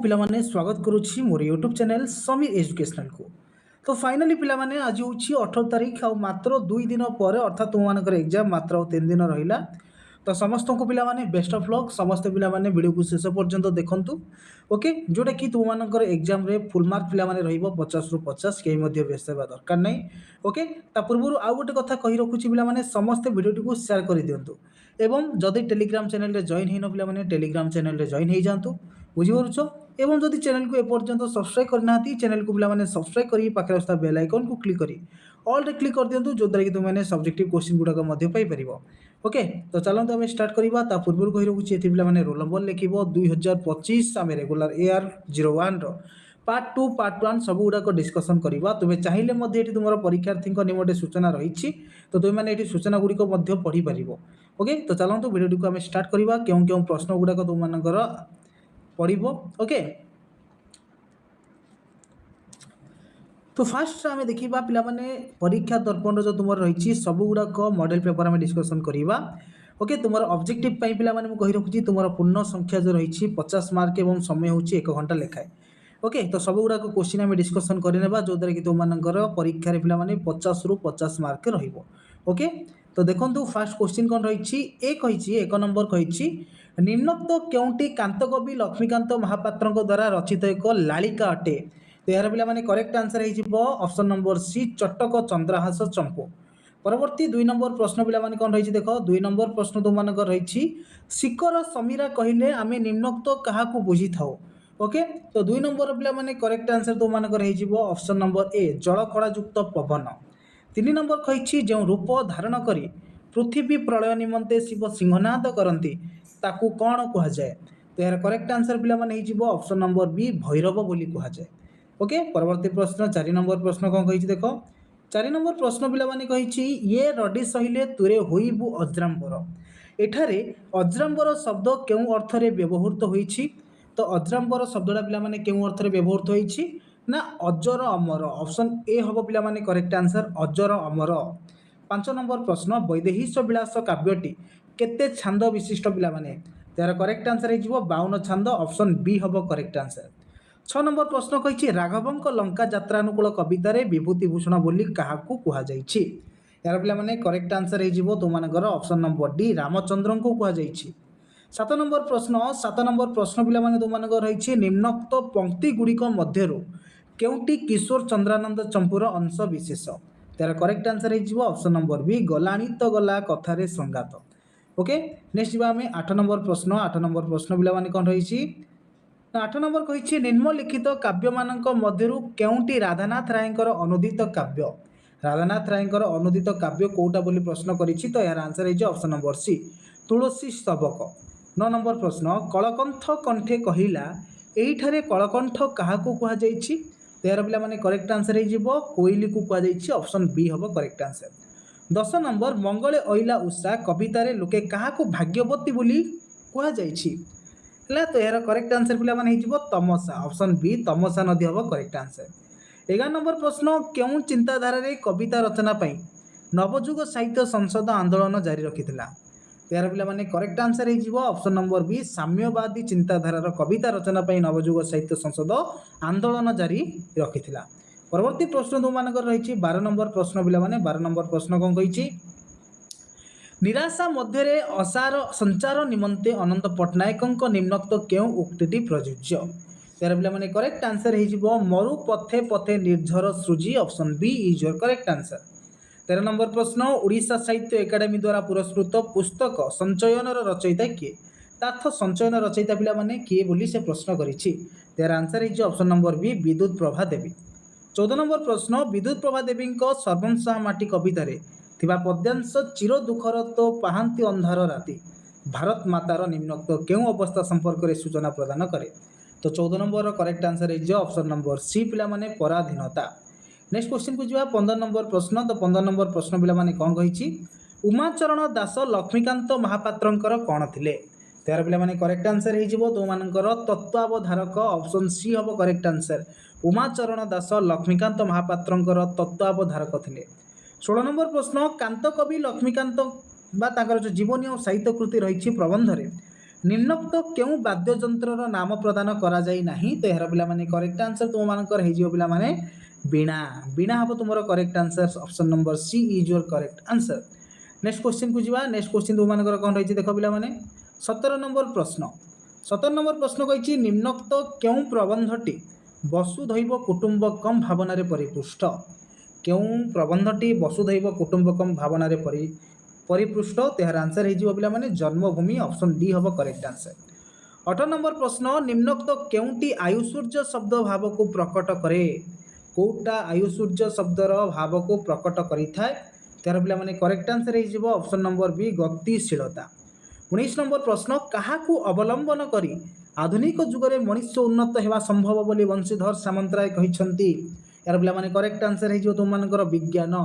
ପିଲାମାନେ ସ୍ୱାଗତ କରୁଛି ମୋର ୟୁଟ୍ୟୁବ ଚ୍ୟାନେଲ ସମୀର ଏଜୁକେସନାଲ को। तो फाइनाली पिलामाने आज हूँ 18 तारीख आ मात्र 2 दिन पर अर्थात तुम एग्जाम मात्र 3 दिन रहा। तो समस्त को पिलामाने बेस्ट ऑफ लक समस्त पिलामाने वीडियो को शेष पर्यंत देखंतु। ओके जोटा कि तुम एग्जाम रे फुल मार्क पिलामाने रहिबो 50 रु 50 केही मध्ये व्यस्त हेबा दरकार नै। ओके ता पूर्व आउ गोटे कथा कहि रखुची पिलामाने समस्त वीडियो को शेयर कर दियंतु एवं जदि टेलीग्राम चैनल रे जॉइन हेन पिलामाने टेलीग्राम चैनल रे जॉइन हे जांतु बुझी परुछो। एवं जदि चैनल को एपर्यंत सब्सक्राइब करना चैनल को पिलामाने सब्सक्राइब करी पाखरे आस्था बेल आइकन को क्लिक करी ऑल रे क्लिक कर दियंतु जो द्वारा कि तुमने सब्जेक्टिव क्वेश्चन गुडा मध्ये पाई परिबो। ओके तो चलंतु हम स्टार्ट करबा ता पूर्व कहि रखुची एथि पिलामाने रोल नंबर लिखिबो 2025 आमे रेगुलर एआर 01 रो पार्ट 2 पार्ट 1 सब गुडा को डिस्कशन करबा। तुमे चाहिले मध्ये एठी तुमरो परीक्षार्थी को निमोटे सूचना रहिछि तो तुमे माने एठी सूचना गुडी को मध्ये पढी परिबो। ओके तो चलंतु वीडियो को हम स्टार्ट करबा केउ केउ प्रश्न गुडा को तुम मानकर पढिबो। ओके तो फास्ट आम देखा पिलामाने परीक्षा दर्पण जो तुम रही सब गुड़ाक मॉडल पेपर आम डिस्कसन करवा। ओके तुम ऑब्जेक्टिव पिलामाने कही रखुची तुम पूर्ण संख्या जो रही 50 मार्क और समय हूँ 1 घंटा लेखाए। ओके तो सब गुड़ाक क्वेश्चन आम डिस्कसन करने जो द्वारा कि तुम परीक्षा पिलामाने 50 रु 50 मार्क रहिबो। ओके तो देखो फास्ट क्वेश्चन कौन रही एक नंबर कही निम्नोक्त केउंटी कांतकवि लक्ष्मीकांत महापात्र द्वारा रचित एक लालिका अटे। तो यार पिलामाने करेक्ट आंसर हो ऑप्शन नंबर सी चटक चंद्रहास चंपू। परवर्ती 2 नंबर प्रश्न पिलामाने कौन रही देख 2 नंबर प्रश्न तुम रही शिखर समीरा कहले आमे निम्नोक्त क्या बुझी था। ओके तो 2 नंबर पिलामाने करेक्ट आंसर तुम ऑप्शन नंबर ए जलकड़ायुक्त पवन। 3 नंबर कही जो रूप धारण करी पृथ्वी प्रलय निमंते शिव सिंहनाद करती ताकू कौन कह जाए। तो यार करेक्ट आंसर पिलामाने ऑप्शन नंबर बी भैरव बोली कह जाए। ओके परवर्ती प्रश्न 4 नंबर प्रश्न कौन कही देख 4 नंबर प्रश्न पिलामाने कही ये रडी सहिले तुरे होइबु अज्राम्बर। एठारे अज्राम्बर शब्द केउ अर्थ रे व्यवहृत होईछि। तो अज्राम्बर शब्दटा पिलामाने केउ अर्थ रे व्यवहृत होईछि ना अजर अमर। ऑप्शन ए हम पिलामाने करेक्ट आंसर अजर अमर। 5 नंबर प्रश्न वैदेहीश विलास काव्यटी केते छांद विशिष्ट पिलामाने। त्यार करेक्ट आंसर हो 52 छांद। ऑप्शन बी हम करेक्ट आंसर। 6 नंबर प्रश्न कही राघवंक लंका यात्रानुकूल कवितार विभूतिभूषण बोली क्या कहुई। यार पिलामाने करेक्ट आंसर हो तुम ऑप्शन नंबर डी रामचंद्र को कहुई। 7 नंबर प्रश्न पिलामाने तुम रही निम्नोक्त पंक्ति गुड़िक मध्यरु केउटी किशोर चंद्रानंद चंपूर अंश विशेष। त्यार करेक्ट आंसर हो ऑप्शन नंबर बी गलाणी तो गला कथारे संगात। ओके नेक्स्ट जी आम 8 नंबर प्रश्न पिलामाने कौन रही 8 नंबर कही निम्नलिखित काव्य मानक मध्यरु केउटी राधानाथ रायकर अनुदित काव्य। राधानाथ रायकर अनुदित काव्य कोटा बोली प्रश्न करिछि। तो यार आंसर है ऑप्शन नंबर सी तुलसी स्तबक। 9 नंबर प्रश्न कलकंठ कंठे कहिला एइठारे कलकंठ काहाकू कुहा जाइछि। तो यार पिला माने करेक्ट आंसर हो कोइली को कुहा जाइछि। ऑप्शन बी हम करेक्ट आंसर। 10 नंबर मंगले अइला उषा कवितारे लोके काहाकू भाग्यवती बोली कुहा जाइछि। तो यार करेक्ट आंसर पिलामाने हो तमसा। ऑप्शन बी तमसा नदी हम करेक्ट आंसर। 11 नंबर प्रश्न क्यों चिंताधारा रे कविता रचना पाई नवजुग साहित्य संसद आंदोलन जारी रखिथिला। यार पिलामाने करेक्ट आंसर हो ऑप्शन नंबर बी साम्यवादी चिंताधारार कविता रचना पाई नवजुग साहित्य संसद आंदोलन जारी रखिथिला। परवर्ती प्रश्न तुम रही 12 नंबर प्रश्न पिलामाने 12 नंबर प्रश्न कौन कही निराशा मध्य असार संचार निमंते अनंत पट्टनायक निम्नोक्त केउ उक्ति प्रযোज्य। यार पिलामाने करेक्ट आंसर हो मरु पथे पथे निर्झर सृजी। Option B is your correct answer. 13 number प्रश्न ओडिशा साहित्य एकाडेमी द्वारा पुरस्कृत पुस्तक संचयन रचयिता किए। तार्थ संचयन रचयिता पिलामाने किए बोली से प्रश्न करिछि। यार आंसर हो ऑप्शन नंबर बी विद्युत प्रभा देवी। 14 नंबर प्रश्न विद्युत प्रभा देवी सर्वंशाह माटी कवितारे थिबा पद्यांश चिर दुखर तो पाहांती अंधार राति भारत मातार निम्नोक्त केउ अवस्था संपर्क में सूचना प्रदान करे। तो 14 नंबर करेक्ट आंसर है ऑप्शन नंबर सी पिलामाने पराधीनता। नेक्स्ट क्वेश्चन को जा 15 नंबर प्रश्न। तो 15 नंबर प्रश्न पिलामाने कौन कही उमाचरण दास लक्ष्मीकांत महापात्रंकर कौन थिले। त्यार पिलामाने करेक्ट आंसर हो तुमମାନଙ୍କର तत्वावधारक। ऑप्शन सी हम करेक्ट आंसर उमाचरण दास लक्ष्मीकांत महापात्रंकर तत्वावधारक थिले। 16 नंबर प्रश्न कांतकवि लक्ष्मीकांत बा तांकर जो जीवनी और साहित्य कृति रही प्रबंध रे निम्नोक्त केउ वाद्ययंत्रर नाम प्रदान करा जाई नाही तो यार पिला माने करेक्ट आंसर तुम मानकर हे जियो पिला माने वीणा वीणा हबो तुमरो correct answer option number C is your correct answer. Next question को जीवा नेक्स्ट क्वेश्चन तुम मानकर कोन रहिछि देखो पिला माने 17 नंबर प्रश्न 17 नंबर प्रश्न कहिछि निम्नोक्त केउ प्रबंधटी वसुधैव कुटुंबकम भावनारे परिपुष्ट केउ प्रबंधटी वसुधैव कुटुंबकम भावनारे परिपृष्ट तेहार आंसर हो पिला माने जन्मभूमि ऑप्शन डी हम करेक्ट आंसर। 18 नंबर प्रश्न निम्नोक्त केउटी आयुसूर्य शब्द भाव को प्रकट करे कोटा आयुसूर्य शब्दर भाव को प्रकट करि थाए तेहार पिला माने करेक्ट आंसर हो ऑप्शन नंबर बी गतिशीलता। 19 नंबर प्रश्न काहाकू अवलंबन करी आधुनिक जुगरे मनुष्य उन्नत हेबा संभव बोली वंशीधर सामंतराय कहिसंती यार पिला माने करेक्ट आंसर हो तुम मानकर विज्ञान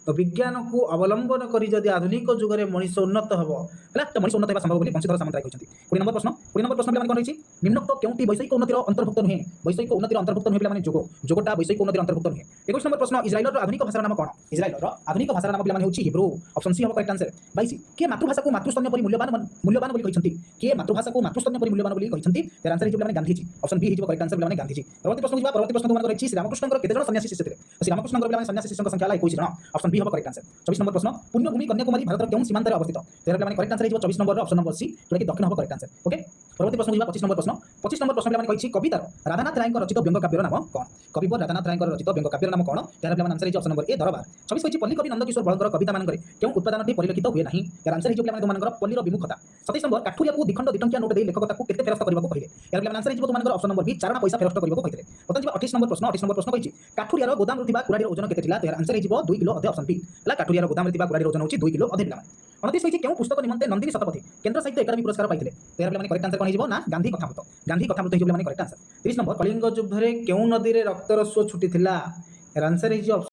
तो विज्ञान को अवलंबन करी जदि आधुनिक जुगरे मनुष्य उन्नत हेबो हला तो मनुष्य उन्नत हेबा संभव बोली वंशीधर सामंतराय कहिसंती। 20 नंबर प्रश्न पिला माने कोन रहिछि निम्नोक्त केउटी वैषयिक उन्नतिर अंतर्भुक्त नुहे वैषयिक उन्नतिर अंतर्भुक्त नुहे पिला माने जोगटा वैषयिक उन्नतिर अंतर्भुक्त नुहे। 21 नंबर प्रश्न इजराइलर आधुनिक भाषार नाम कोन इजराइलर आधुनिक भाषार नाम पिला माने होछि हिब्रू ऑप्शन सी हम करेक्ट आंसर। 22 के मातृभाषा को मातृस्तन्य परि मूल्यवान बोली कहिसंती के मातृभाषा को मातृस्तन्य परि मूल्यवान बोली कहिसंती तेर आंसर हो पिला माने गांधीजी ऑप्शन बी हो करेक्ट आंसर पिला माने गांधीजी। परवर्ती प्रश्न तुम मानकर रहिछि श्री रामकृष्णकर केते जण सन्यासी शिष्य थे श्री रामकृष्णकर पिला माने सन्यासी शिष्यक संख्या ला 21 जण ऑप्शन बी हो करेक्ट आंसर। 24 नंबर प्रश्न पुण्यभूमि कन्याकुमारी भारत केउ सीमांत अवस्थित तेर पिला माने करेक्ट आंसर हो 24 नंबर ऑप्शन नंबर सी जोटा कि दक्षिण हो करेक्ट आंसर ओके। परवर्ती प्रश्न 25 नंबर प्रश्न 25 नंबर प्रश्न पिला माने कहिछि कवितार राधानाथ राय रचित व्यंग काव्यर नाम कोन कविवर राधानाथ राय रचित व्यंग काव्यर नाम कोन तेर पिला माने आंसर हो ऑप्शन नंबर ए दरबार। 26 कहिछि पल्ली कवि नंदकिशोर बळकर कविता मानकरे केउ उत्पादनटी परिलक्षित हुए नाही तेर आंसर हो पिला माने तुमनकर पल्लीर विमुखता। 27 नंबर काठुरिया को दिखंड दिटंकिया नोट देई लेखक ताकू केते फेरस्त करबाको कहिले तेर पिला माने आंसर हो तुमनकर ऑप्शन नंबर बी चारणा पैसा फेरस्त करबाको कहितले। पतन 28 नंबर प्रश्न कहिछि काठुरियार गोदाम रथिबा कुराडीर ओजन केते थिला तेर आंसर हो 2 किलो अधे ऑप्शन बी हला काठुरियार गोदाम रथिबा कुराडीर ओजन होछि 2 किलो अधे पिला माने। 29 कहिछि केउ पुस्तक निमंते नंदिनी शतपथी केंद्र साहित्य एकाडेमी पुरस्कार पाइथिले तेर पिला माने करेक्ट आंसर कोन हो ना गांधी कथामृत हो पिला माने करेक्ट आंसर। 30 नंबर कलिंग युद्ध रे केउ नदी रे रक्तर स्व छुटी थिला तेर आंसर हो